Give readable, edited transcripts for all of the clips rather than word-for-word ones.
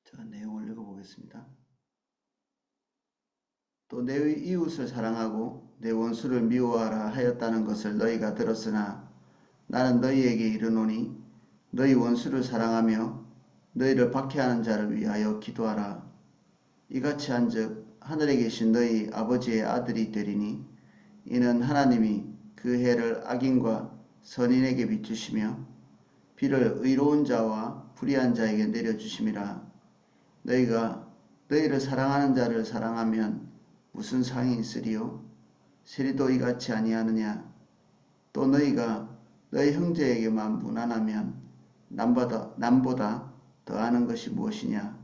자, 내용을 읽어보겠습니다. 또 내 이웃을 사랑하고 내 원수를 미워하라 하였다는 것을 너희가 들었으나 나는 너희에게 이르노니 너희 원수를 사랑하며 너희를 박해하는 자를 위하여 기도하라. 이같이 한즉 하늘에 계신 너희 아버지의 아들이 되리니 이는 하나님이 그 해를 악인과 선인에게 비추시며 비를 의로운 자와 불의한 자에게 내려주심이라. 너희가 너희를 사랑하는 자를 사랑하면 무슨 상이 있으리요? 세리도 이같이 아니하느냐? 또 너희가 너희 형제에게만 무난하면 남보다 더하는 것이 무엇이냐?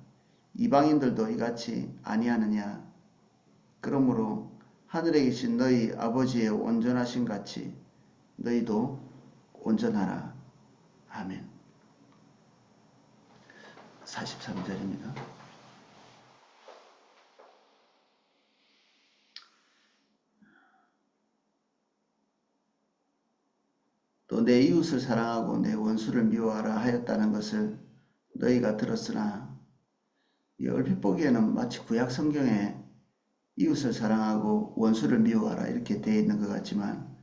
이방인들도 이같이 아니하느냐? 그러므로 하늘에 계신 너희 아버지의 온전하신 같이 너희도 온전하라. 아멘. 43절입니다. 또 내 이웃을 사랑하고 내 원수를 미워하라 하였다는 것을 너희가 들었으나, 이 얼핏 보기에는 마치 구약 성경에 이웃을 사랑하고 원수를 미워하라 이렇게 되어 있는 것 같지만,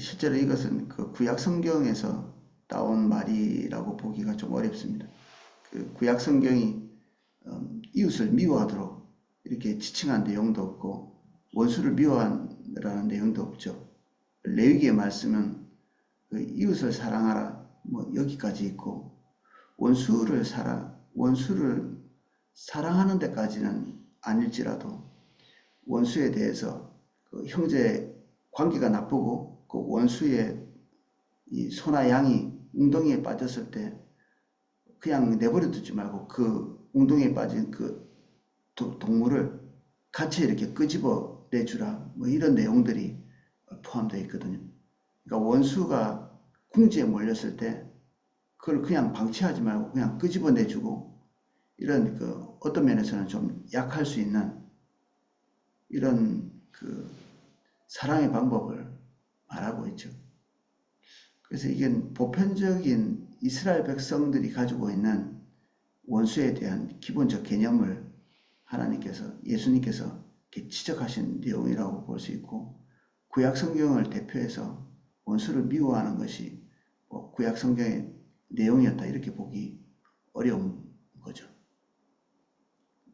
실제로 이것은 그 구약 성경에서 따온 말이라고 보기가 좀 어렵습니다. 그 구약 성경이 이웃을 미워하도록 이렇게 지칭한 내용도 없고 원수를 미워하라는 내용도 없죠. 레위기의 말씀은 그 이웃을 사랑하라 뭐 여기까지 있고 원수를 사랑하는 데까지는 아닐지라도 원수에 대해서 그 형제 관계가 나쁘고 그 원수의 이 소나 양이 웅덩이에 빠졌을 때 그냥 내버려 두지 말고 그 웅덩이에 빠진 그 동물을 같이 이렇게 끄집어 내주라 뭐 이런 내용들이 포함되어 있거든요. 그러니까 원수가 궁지에 몰렸을 때 그걸 그냥 방치하지 말고 그냥 끄집어 내주고, 이런 그 어떤 면에서는 좀 약할 수 있는 이런 그 사랑의 방법을 말하고 있죠. 그래서 이게 보편적인 이스라엘 백성들이 가지고 있는 원수에 대한 기본적 개념을 예수님께서 이렇게 지적하신 내용이라고 볼 수 있고, 구약 성경을 대표해서 원수를 미워하는 것이 구약 성경의 내용이었다 이렇게 보기 어려운 거죠.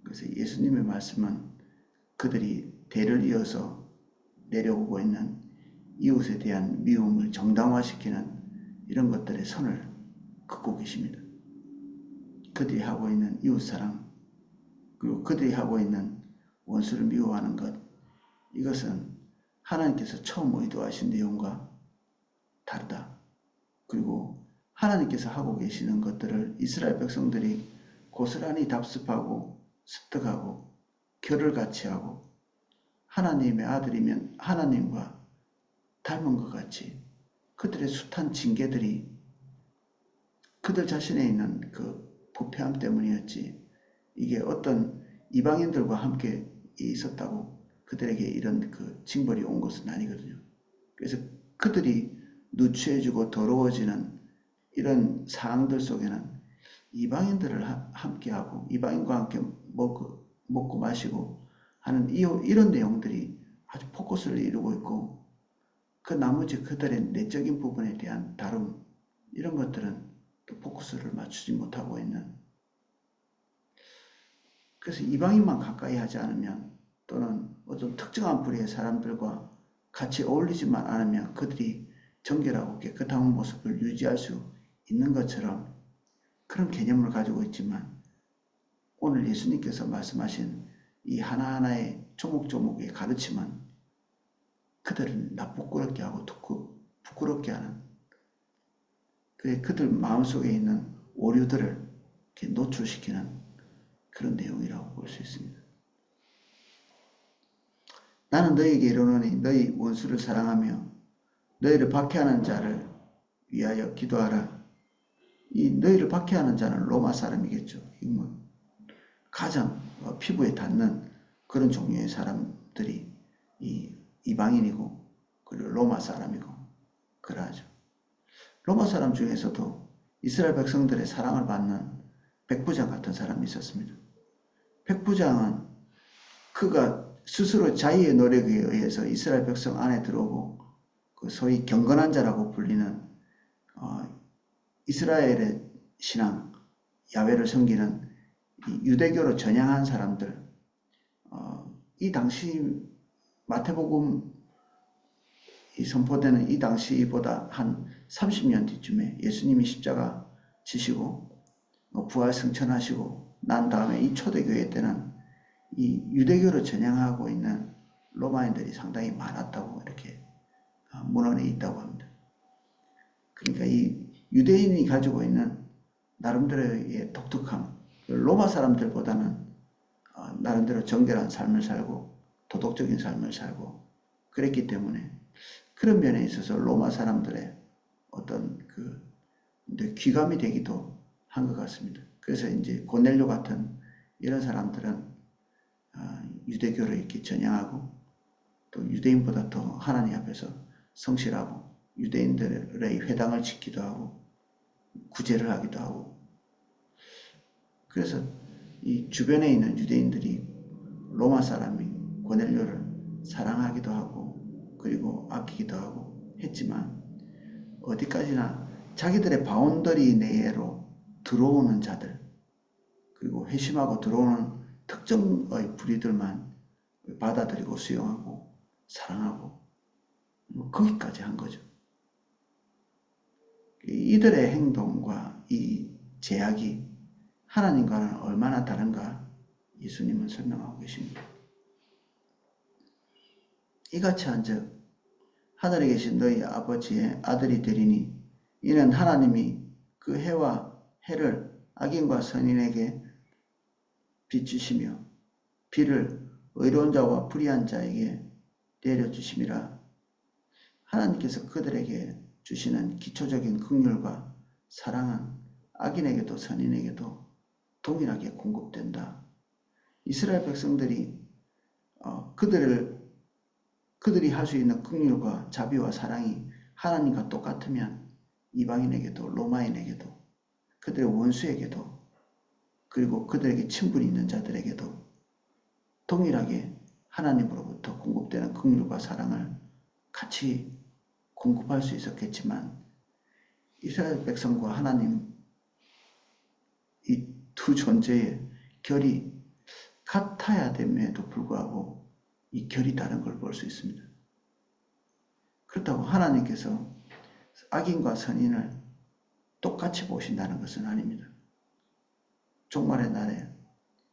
그래서 예수님의 말씀은 그들이 대를 이어서 내려오고 있는 이웃에 대한 미움을 정당화시키는 이런 것들의 선을 긋고 계십니다. 그들이 하고 있는 이웃사랑, 그리고 그들이 하고 있는 원수를 미워하는 것, 이것은 하나님께서 처음 의도하신 내용과 다르다. 그리고 하나님께서 하고 계시는 것들을 이스라엘 백성들이 고스란히 답습하고 습득하고 결을 같이 하고 하나님의 아들이면 하나님과 닮은 것 같이 그들의 숱한 징계들이 그들 자신에 있는 그 부패함 때문이었지, 이게 어떤 이방인들과 함께 있었다고 그들에게 이런 그 징벌이 온 것은 아니거든요. 그래서 그들이 누추해지고 더러워지는 이런 상황들 속에는 이방인들을 함께하고 이방인과 함께 먹고 마시고 하는 이런 내용들이 아주 포커스를 이루고 있고, 그 나머지 그들의 내적인 부분에 대한 다룸, 이런 것들은 또 포커스를 맞추지 못하고 있는, 그래서 이방인만 가까이 하지 않으면 또는 어떤 특정한 부류의 사람들과 같이 어울리지만 않으면 그들이 정결하고 깨끗한 모습을 유지할 수 있는 것처럼 그런 개념을 가지고 있지만, 오늘 예수님께서 말씀하신 이 하나하나의 조목조목의 가르침은 그들을 나쁘게 하고 부끄럽게 하는, 그들 마음속에 있는 오류들을 이렇게 노출시키는 그런 내용이라고 볼 수 있습니다. 나는 너희에게 이르노니 너희 원수를 사랑하며 너희를 박해하는 자를 위하여 기도하라. 이 너희를 박해하는 자는 로마 사람이겠죠. 가장 피부에 닿는 그런 종류의 사람들이 이방인이고 그리고 로마 사람이고 그러하죠. 로마 사람 중에서도 이스라엘 백성들의 사랑을 받는 백부장 같은 사람이 있었습니다. 백부장은 그가 스스로 자기의 노력에 의해서 이스라엘 백성 안에 들어오고 그 소위 경건한 자라고 불리는 이스라엘의 신앙, 야훼를 섬기는 유대교로 전향한 사람들, 이 당시 마태복음 이 선포되는 이 당시보다 한 30년 뒤쯤에 예수님이 십자가 지시고 부활 승천하시고 난 다음에 이 초대교회 때는 이 유대교로 전향하고 있는 로마인들이 상당히 많았다고 이렇게 문헌에 있다고 합니다. 그러니까 이 유대인이 가지고 있는 나름대로의 독특함, 로마 사람들보다는 나름대로 정결한 삶을 살고 도덕적인 삶을 살고 그랬기 때문에 그런 면에 있어서 로마 사람들의 어떤 그 귀감이 되기도 한 것 같습니다. 그래서 이제 고넬료 같은 이런 사람들은 유대교를 이렇게 전향하고 또 유대인보다 더 하나님 앞에서 성실하고 유대인들의 회당을 짓기도 하고 구제를 하기도 하고 그래서 이 주변에 있는 유대인들이 로마 사람이 고넬료를 사랑하기도 하고 그리고 아끼기도 하고 했지만 어디까지나 자기들의 바운더리 내로 들어오는 자들 그리고 회심하고 들어오는 특정의 부류들만 받아들이고 수용하고 사랑하고 거기까지 한 거죠. 이들의 행동과 이 제약이 하나님과는 얼마나 다른가 예수님은 설명하고 계십니다. 이같이 한즉 하늘에 계신 너희 아버지의 아들이 되리니 이는 하나님이 그 해와 해를 악인과 선인에게 비추시며 비를 의로운 자와 불의한 자에게 내려주심이라. 하나님께서 그들에게 주시는 기초적인 긍휼과 사랑은 악인에게도 선인에게도 동일하게 공급된다. 이스라엘 백성들이 그들이 할 수 있는 긍휼과 자비와 사랑이 하나님과 똑같으면 이방인에게도 로마인에게도 그들의 원수에게도 그리고 그들에게 친분이 있는 자들에게도 동일하게 하나님으로부터 공급되는 긍휼과 사랑을 같이 공급할 수 있었겠지만 이스라엘 백성과 하나님 이 두 존재의 결이 같아야 됨에도 불구하고 이 결이 다른 걸 볼 수 있습니다. 그렇다고 하나님께서 악인과 선인을 똑같이 보신다는 것은 아닙니다. 종말의 날에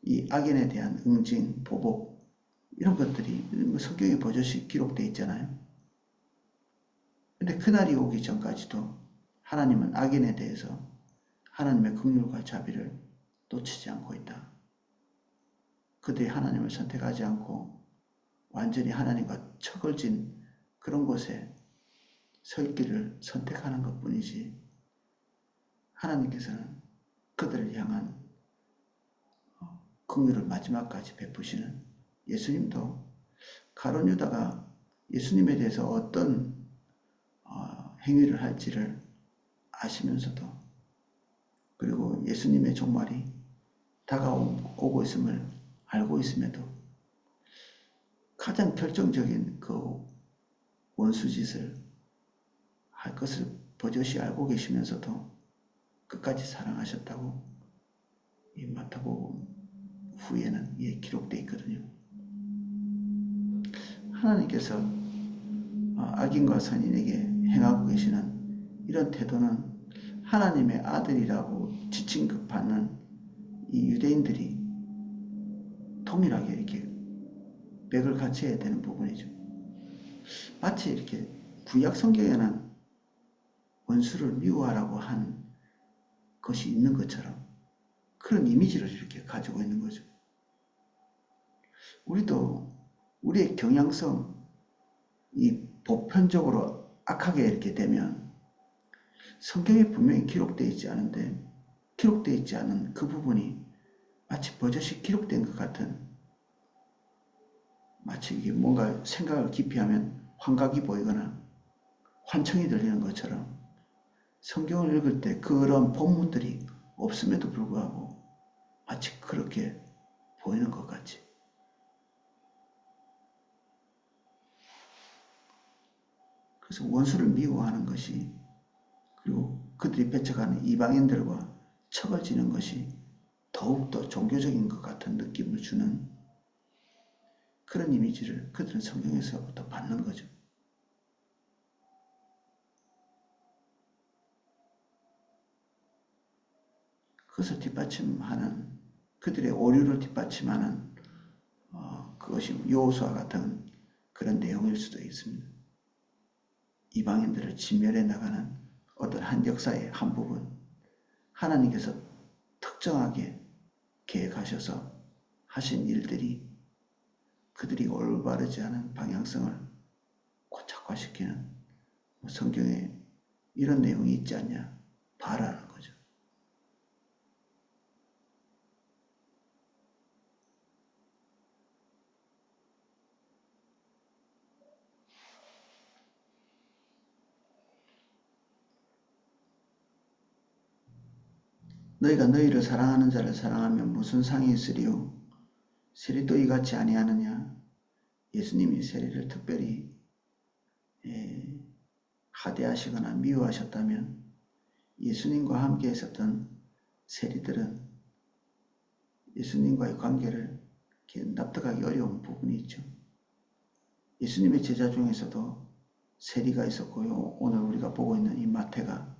이 악인에 대한 응징, 보복 이런 것들이 성경에 버젓이 기록되어 있잖아요. 근데 그날이 오기 전까지도 하나님은 악인에 대해서 하나님의 긍휼과 자비를 놓치지 않고 있다. 그들이 하나님을 선택하지 않고 완전히 하나님과 척을 진 그런 곳에 서 있기를 선택하는 것뿐이지 하나님께서는 그들을 향한 긍휼을 마지막까지 베푸시는 예수님도 가룟 유다가 예수님에 대해서 어떤 행위를 할지를 아시면서도 그리고 예수님의 종말이 다가오고 있음을 알고 있음에도 가장 결정적인 그 원수짓을 할 것을 버젓이 알고 계시면서도 끝까지 사랑하셨다고 이 마태복음 후에는 기록되어 있거든요. 하나님께서 악인과 선인에게 행하고 계시는 이런 태도는 하나님의 아들이라고 지칭받는 이 유대인들이 동일하게 이렇게 맥을 같이 해야 되는 부분이죠. 마치 이렇게 구약 성경에는 원수를 미워하라고 한 것이 있는 것처럼 그런 이미지를 이렇게 가지고 있는 거죠. 우리도 우리의 경향성, 이 보편적으로 악하게 이렇게 되면 성경에 분명히 기록되어 있지 않은데 기록되어 있지 않은 그 부분이 마치 버젓이 기록된 것 같은 마치 이게 뭔가 생각을 깊이 하면 환각이 보이거나 환청이 들리는 것처럼 성경을 읽을 때 그런 본문들이 없음에도 불구하고 마치 그렇게 보이는 것 같지. 그래서 원수를 미워하는 것이, 그리고 그들이 배척하는 이방인들과 척을 지는 것이 더욱더 종교적인 것 같은 느낌을 주는 그런 이미지를 그들은 성경에서부터 받는 거죠. 그것을 뒷받침하는, 그들의 오류를 뒷받침하는 그것이 여호수아 같은 그런 내용일 수도 있습니다. 이방인들을 진멸해 나가는 어떤 한 역사의 한 부분, 하나님께서 특정하게 계획하셔서 하신 일들이 그들이 올바르지 않은 방향성을 고착화시키는, 성경에 이런 내용이 있지 않냐 봐라는 거죠. 너희가 너희를 사랑하는 자를 사랑하면 무슨 상이 있으리요? 세리도 이같이 아니하느냐? 예수님이 세리를 특별히 하대하시거나 미워하셨다면 예수님과 함께 있었던 세리들은 예수님과의 관계를 납득하기 어려운 부분이 있죠. 예수님의 제자 중에서도 세리가 있었고요. 오늘 우리가 보고 있는 이 마태가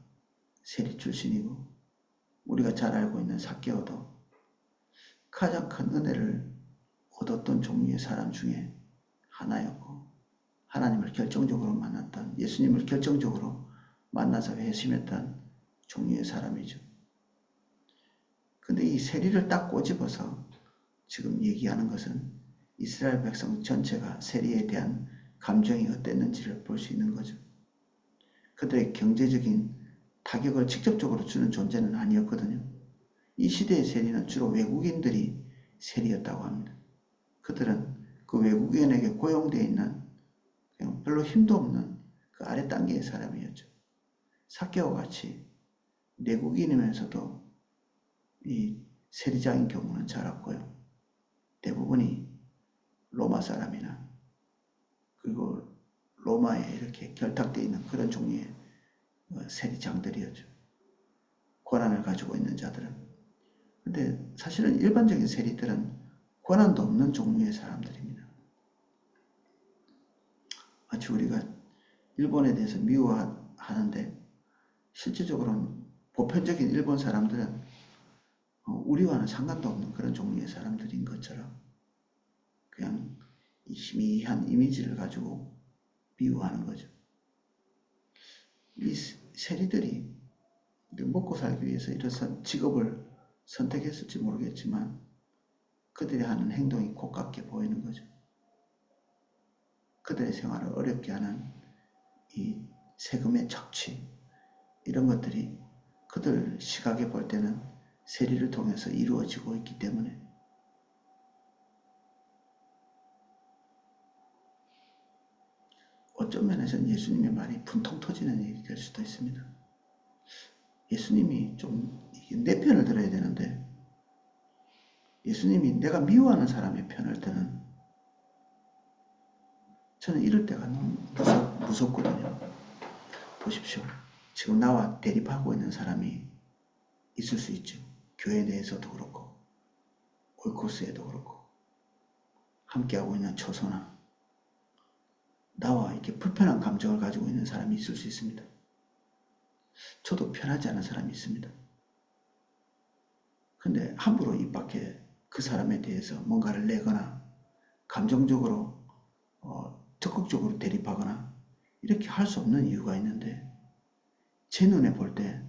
세리 출신이고, 우리가 잘 알고 있는 삭개오도 가장 큰 은혜를 얻었던 종류의 사람 중에 하나였고, 하나님을 결정적으로 만났던, 예수님을 결정적으로 만나서 회심했던 종류의 사람이죠. 근데 이 세리를 딱 꼬집어서 지금 얘기하는 것은 이스라엘 백성 전체가 세리에 대한 감정이 어땠는지를 볼 수 있는 거죠. 그들의 경제적인 타격을 직접적으로 주는 존재는 아니었거든요. 이 시대의 세리는 주로 외국인들이 세리였다고 합니다. 그들은 그 외국인에게 고용되어 있는 그냥 별로 힘도 없는 그 아래 단계의 사람이었죠. 삭개오 같이 내국인이면서도 이 세리장인 경우는 잘 없고요. 대부분이 로마 사람이나 그리고 로마에 이렇게 결탁되어 있는 그런 종류의 세리장들이었죠. 권한을 가지고 있는 자들은. 근데 사실은 일반적인 세리들은 권한도 없는 종류의 사람들입니다. 마치 우리가 일본에 대해서 미워하는데 실질적으로는 보편적인 일본 사람들은 우리와는 상관도 없는 그런 종류의 사람들인 것처럼 그냥 희미한 이미지를 가지고 미워하는 거죠. 이 세리들이 먹고 살기 위해서 이런 직업을 선택했을지 모르겠지만 그들이 하는 행동이 고깝게 보이는 거죠. 그들의 생활을 어렵게 하는 이 세금의 착취, 이런 것들이 그들 시각에 볼 때는 세리를 통해서 이루어지고 있기 때문에 어떤 면에서는 예수님의 말이 분통 터지는 얘기 될 수도 있습니다. 예수님이 좀 내 편을 들어야 되는데 예수님이 내가 미워하는 사람의 편을 드는, 저는 이럴 때가 너무 무섭거든요. 보십시오. 지금 나와 대립하고 있는 사람이 있을 수 있죠. 교회 내에서도 그렇고 오이코스에도 그렇고 함께하고 있는 초소나 나와 이렇게 불편한 감정을 가지고 있는 사람이 있을 수 있습니다. 저도 편하지 않은 사람이 있습니다. 근데 함부로 입 밖에 그 사람에 대해서 뭔가를 내거나 감정적으로 적극적으로 대립하거나 이렇게 할 수 없는 이유가 있는데, 제 눈에 볼 때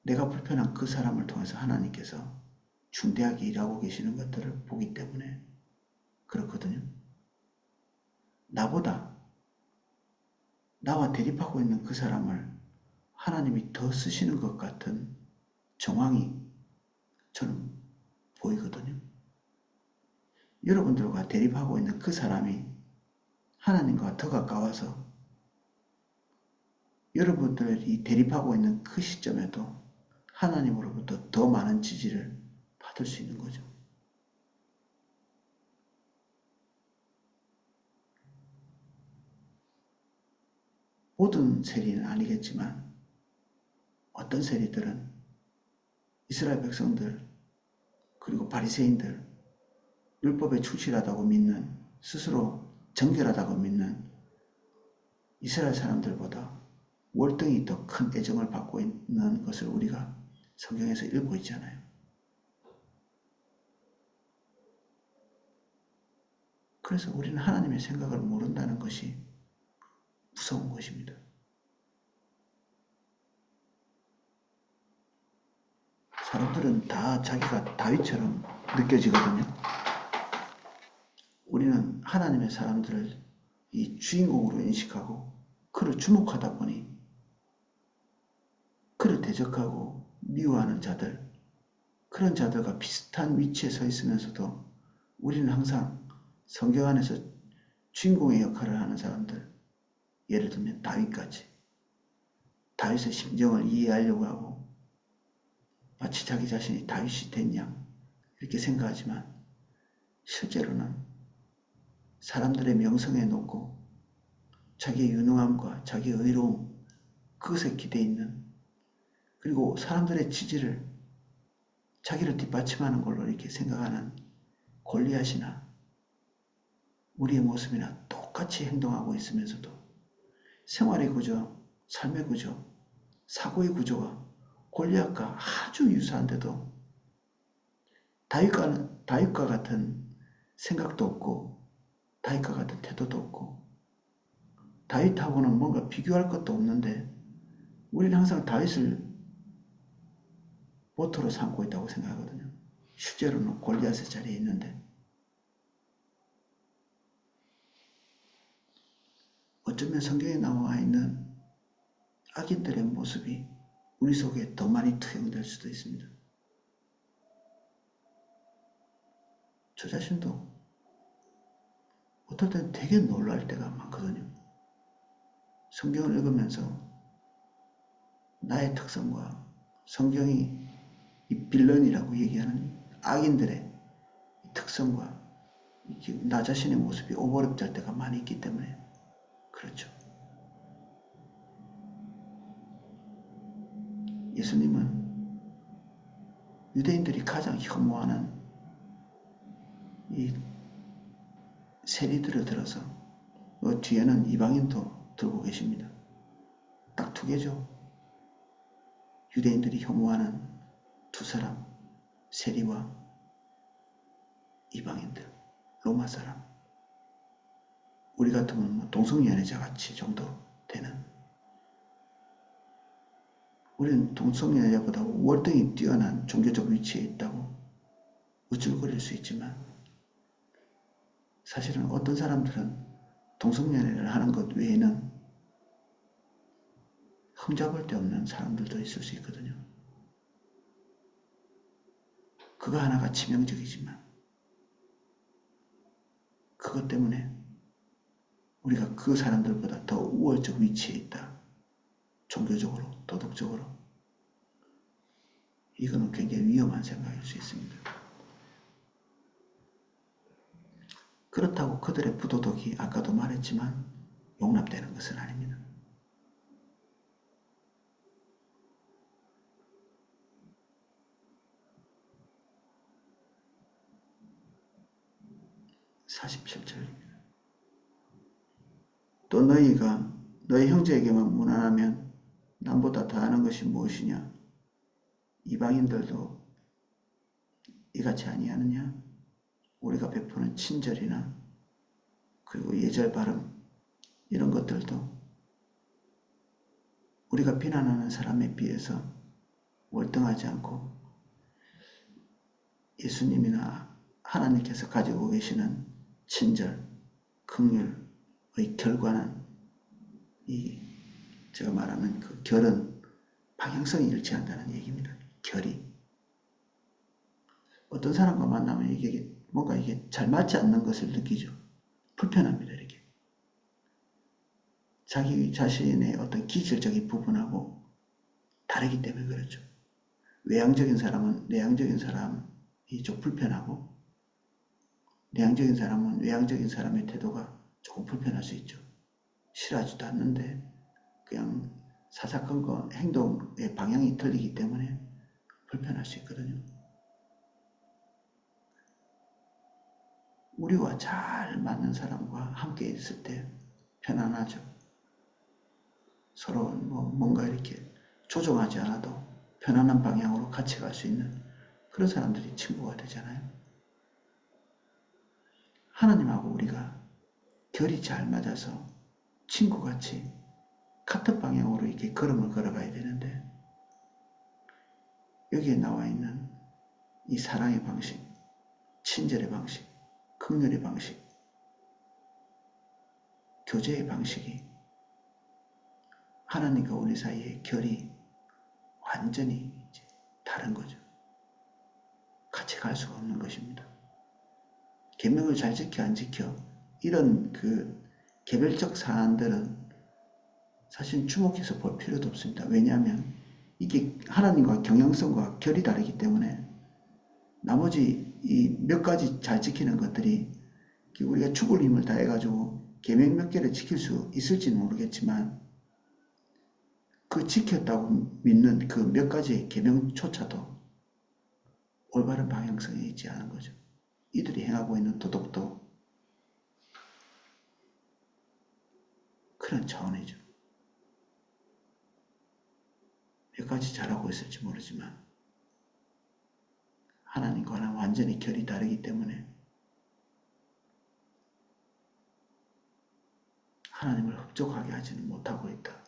내가 불편한 그 사람을 통해서 하나님께서 중대하게 일하고 계시는 것들을 보기 때문에 그렇거든요. 나와 대립하고 있는 그 사람을 하나님이 더 쓰시는 것 같은 정황이 저는 보이거든요. 여러분들과 대립하고 있는 그 사람이 하나님과 더 가까워서 여러분들이 대립하고 있는 그 시점에도 하나님으로부터 더 많은 지지를 받을 수 있는 거죠. 모든 세리는 아니겠지만 어떤 세리들은 이스라엘 백성들 그리고 바리새인들 율법에 충실하다고 믿는 스스로 정결하다고 믿는 이스라엘 사람들보다 월등히 더 큰 애정을 받고 있는 것을 우리가 성경에서 읽고 있잖아요. 그래서 우리는 하나님의 생각을 모른다는 것이 무서운 것입니다. 사람들은 다 자기가 다윗처럼 느껴지거든요. 우리는 하나님의 사람들을 이 주인공으로 인식하고 그를 주목하다 보니 그를 대적하고 미워하는 자들, 그런 자들과 비슷한 위치에 서 있으면서도 우리는 항상 성경 안에서 주인공의 역할을 하는 사람들, 예를 들면 다윗같이 다윗의 심정을 이해하려고 하고 마치 자기 자신이 다윗이 됐냐 이렇게 생각하지만 실제로는 사람들의 명성에 놓고 자기의 유능함과 자기의 의로움 그것에 기대 있는 그리고 사람들의 지지를 자기를 뒷받침하는 걸로 이렇게 생각하는 골리앗이나 우리의 모습이나 똑같이 행동하고 있으면서도 생활의 구조, 삶의 구조, 사고의 구조가 골리앗과 아주 유사한데도 다윗과 같은 생각도 없고 다윗과 같은 태도도 없고 다윗하고는 뭔가 비교할 것도 없는데 우리는 항상 다윗을 모토로 삼고 있다고 생각하거든요. 실제로는 골리앗의 자리에 있는데 어쩌면 성경에 나와 있는 악인들의 모습이 우리 속에 더 많이 투영될 수도 있습니다. 저 자신도 어떨 때는 되게 놀랄 때가 많거든요. 성경을 읽으면서 나의 특성과 성경이 이 빌런이라고 얘기하는 악인들의 특성과 나 자신의 모습이 오버랩될 때가 많이 있기 때문에 그렇죠. 예수님은 유대인들이 가장 혐오하는 이 세리들을 들어서 뒤에는 이방인도 들고 계십니다. 딱 두 개죠. 유대인들이 혐오하는 두 사람, 세리와 이방인들, 로마 사람. 우리 같으면 동성연애자 같이 정도 되는. 우리는 동성연애자보다 월등히 뛰어난 종교적 위치에 있다고 우쭐거릴 수 있지만 사실은 어떤 사람들은 동성연애를 하는 것 외에는 흠잡을 데 없는 사람들도 있을 수 있거든요. 그거 하나가 치명적이지만 그것 때문에 우리가 그 사람들보다 더 우월적 위치에 있다. 종교적으로, 도덕적으로. 이거는 굉장히 위험한 생각일 수 있습니다. 그렇다고 그들의 부도덕이 아까도 말했지만 용납되는 것은 아닙니다. (47절입니다) 또 너희가 너희 형제에게만 무난하면 남보다 더하는 것이 무엇이냐? 이방인들도 이같이 아니하느냐? 우리가 베푸는 친절이나 그리고 예절 발음 이런 것들도 우리가 비난하는 사람에 비해서 월등하지 않고 예수님이나 하나님께서 가지고 계시는 친절, 긍휼의 결과는 이 제가 말하는 그 결은 방향성이 일치한다는 얘기입니다. 결이. 어떤 사람과 만나면 이게 뭔가 이게 잘 맞지 않는 것을 느끼죠. 불편합니다. 이렇게. 자기 자신의 어떤 기질적인 부분하고 다르기 때문에 그렇죠. 외향적인 사람은 내향적인 사람, 좀 불편하고, 내향적인 사람은 외향적인 사람의 태도가 조금 불편할 수 있죠. 싫어하지도 않는데 그냥 사사건건 행동의 방향이 틀리기 때문에 불편할 수 있거든요. 우리와 잘 맞는 사람과 함께 있을 때 편안하죠. 서로 뭔가 이렇게 조종하지 않아도 편안한 방향으로 같이 갈 수 있는 그런 사람들이 친구가 되잖아요. 하나님하고 우리가 결이 잘 맞아서 친구같이 같은 방향으로 이렇게 걸음을 걸어가야 되는데, 여기에 나와 있는 이 사랑의 방식, 친절의 방식, 긍휼의 방식, 교제의 방식이 하나님과 우리 사이의 결이 완전히 이제 다른 거죠. 같이 갈 수가 없는 것입니다. 계명을 잘 지켜 안 지켜 이런 그 개별적 사안들은 사실 주목해서 볼 필요도 없습니다. 왜냐하면 이게 하나님과 경향성과 결이 다르기 때문에 나머지 이 몇 가지 잘 지키는 것들이 우리가 죽을 힘을 다해가지고 계명 몇 개를 지킬 수 있을지는 모르겠지만, 그 지켰다고 믿는 그 몇 가지의 계명조차도 올바른 방향성에 있지 않은 거죠. 이들이 행하고 있는 도덕도 그런 차원이죠. 몇 가지 잘하고 있을지 모르지만 하나님과는 완전히 결이 다르기 때문에 하나님을 흡족하게 하지는 못하고 있다.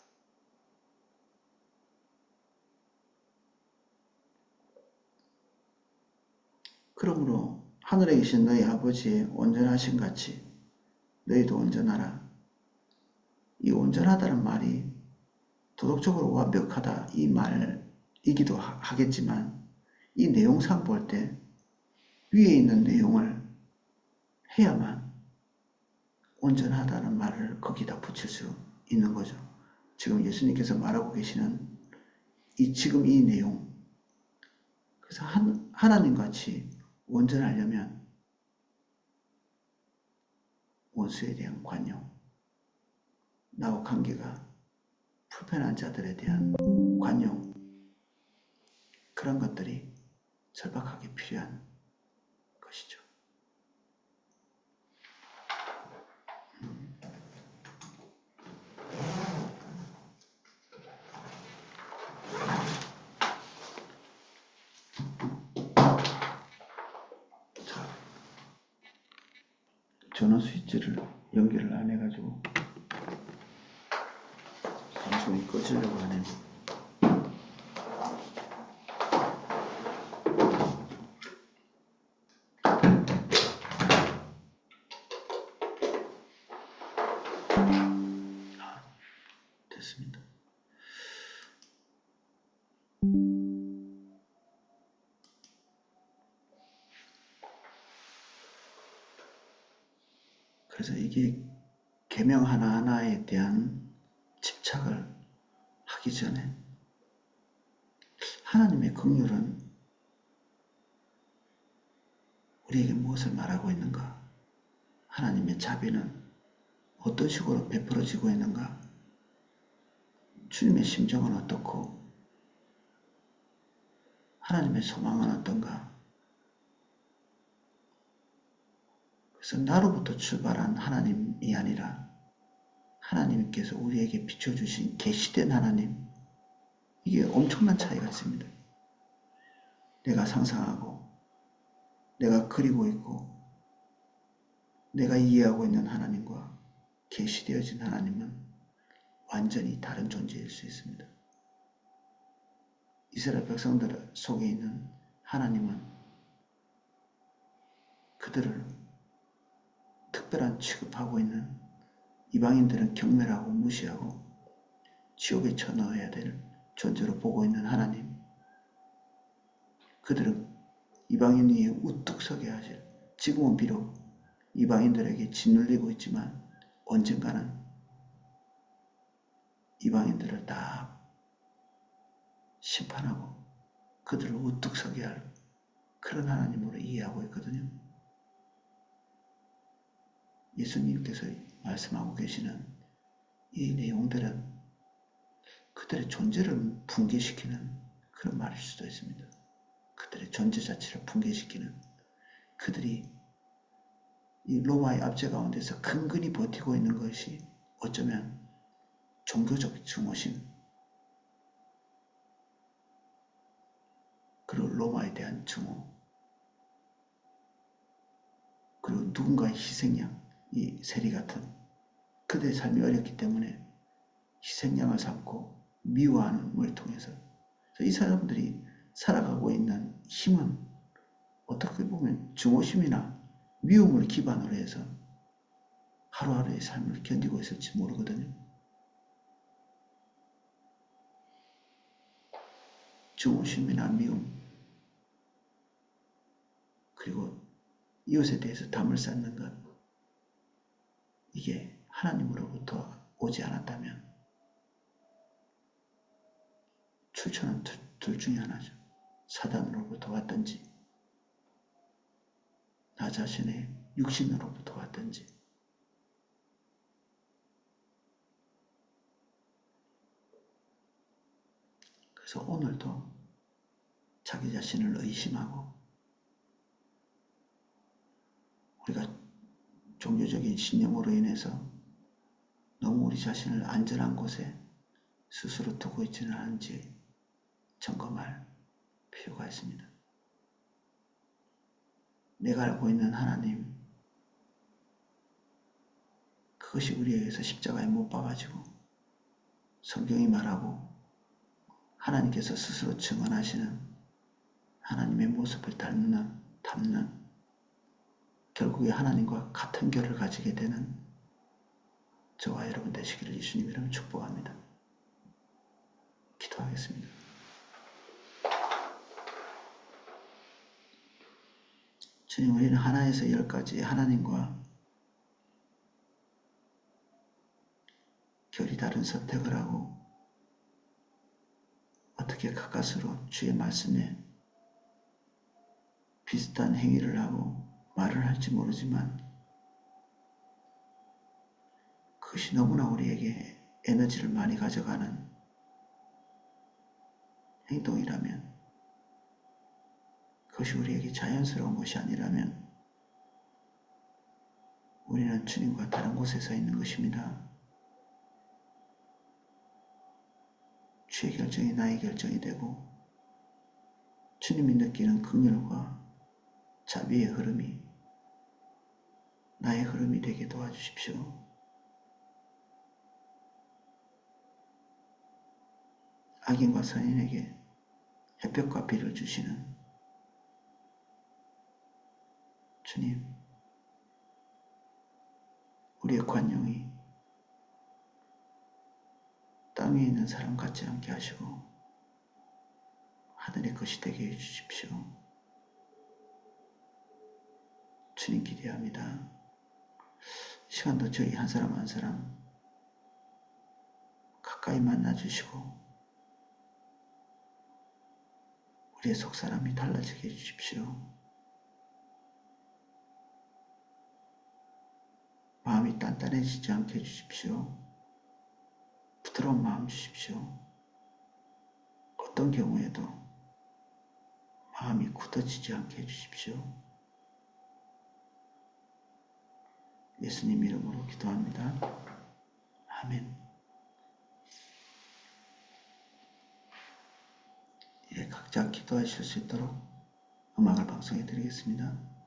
그러므로 하늘에 계신 너희 아버지의 온전하신 같이 너희도 온전하라. 이 온전하다는 말이 도덕적으로 완벽하다 이 말이기도 하겠지만, 이 내용상 볼 때 위에 있는 내용을 해야만 온전하다는 말을 거기다 붙일 수 있는 거죠. 지금 예수님께서 말하고 계시는 지금 이 내용. 그래서 하나님같이 온전하려면 원수에 대한 관용, 나와 관계가 불편한 자들에 대한 관용, 그런 것들이 절박하게 필요한 것이죠. 자, 전원 스위치를 연결을 안 해가지고 방송이 꺼지려고 하네요. 됐습니다. 그래서 이게 계명 하나하나에 대한 집착을 하기 전에 하나님의 긍휼은 우리에게 무엇을 말하고 있는가? 하나님의 자비는 어떤 식으로 베풀어지고 있는가? 주님의 심정은 어떻고 하나님의 소망은 어떤가? 그래서 나로부터 출발한 하나님이 아니라 하나님께서 우리에게 비춰주신 계시된 하나님, 이게 엄청난 차이가 있습니다. 내가 상상하고 내가 그리고 있고 내가 이해하고 있는 하나님과 계시되어진 하나님은 완전히 다른 존재일 수 있습니다. 이스라엘 백성들 속에 있는 하나님은 그들을 특별한 취급하고 있는, 이방인들은 경멸하고 무시하고 지옥에 쳐넣어야 될 존재로 보고 있는 하나님, 그들은 이방인 위에 우뚝 서게 하실, 지금은 비록 이방인들에게 짓눌리고 있지만 언젠가는 이방인들을 다 심판하고 그들을 우뚝 서게 할 그런 하나님으로 이해하고 있거든요. 예수님께서 말씀하고 계시는 이 내용들은 그들의 존재를 붕괴시키는 그런 말일 수도 있습니다. 그들의 존재 자체를 붕괴시키는, 그들이 이 로마의 압제 가운데서 근근히 버티고 있는 것이 어쩌면 종교적 증오심, 그리고 로마에 대한 증오, 그리고 누군가의 희생양, 이 세리 같은 그들의 삶이 어렵기 때문에 희생양을 삼고 미워함을 통해서 이 사람들이 살아가고 있는 힘은 어떻게 보면 증오심이나 미움을 기반으로 해서 하루하루의 삶을 견디고 있을지 모르거든요. 증오심이나 미움, 그리고 이웃에 대해서 담을 쌓는 것, 이게 하나님으로부터 오지 않았다면 출처는 둘 중에 하나죠. 사단으로부터 왔든지 나 자신의 육신으로부터 왔든지. 그래서 오늘도 자기 자신을 의심하고, 우리가 종교적인 신념으로 인해서 너무 우리 자신을 안전한 곳에 스스로 두고 있지는 않은지 점검할 필요가 있습니다. 내가 알고 있는 하나님, 그것이 우리에게서 십자가에 못 박아지고 성경이 말하고 하나님께서 스스로 증언하시는 하나님의 모습을 담는 결국에 하나님과 같은 결을 가지게 되는 저와 여러분 되시기를 예수님 이름으로 축복합니다. 기도하겠습니다. 주님, 우리는 하나에서 10까지 하나님과 결이 다른 선택을 하고 어떻게 가까스로 주의 말씀에 비슷한 행위를 하고 말을 할지 모르지만 그것이 너무나 우리에게 에너지를 많이 가져가는 행동이라면, 그것이 우리에게 자연스러운 것이 아니라면 우리는 주님과 다른 곳에 서 있는 것입니다. 주의 결정이 나의 결정이 되고 주님이 느끼는 긍휼과 자비의 흐름이 나의 흐름이 되게 도와주십시오. 악인과 선인에게 햇볕과 비를 주시는 주님, 우리의 관용이 땅 위에 있는 사람 같지 않게 하시고 하늘의 것이 되게 해주십시오. 주님 기대합니다. 시간도 저희 한 사람 한 사람 가까이 만나주시고 우리의 속사람이 달라지게 해주십시오. 마음이 단단해지지 않게 해주십시오. 부드러운 마음 주십시오. 어떤 경우에도 마음이 굳어지지 않게 해주십시오. 예수님 이름으로 기도합니다. 아멘. 예, 각자 기도하실 수 있도록 음악을 방송해 드리겠습니다.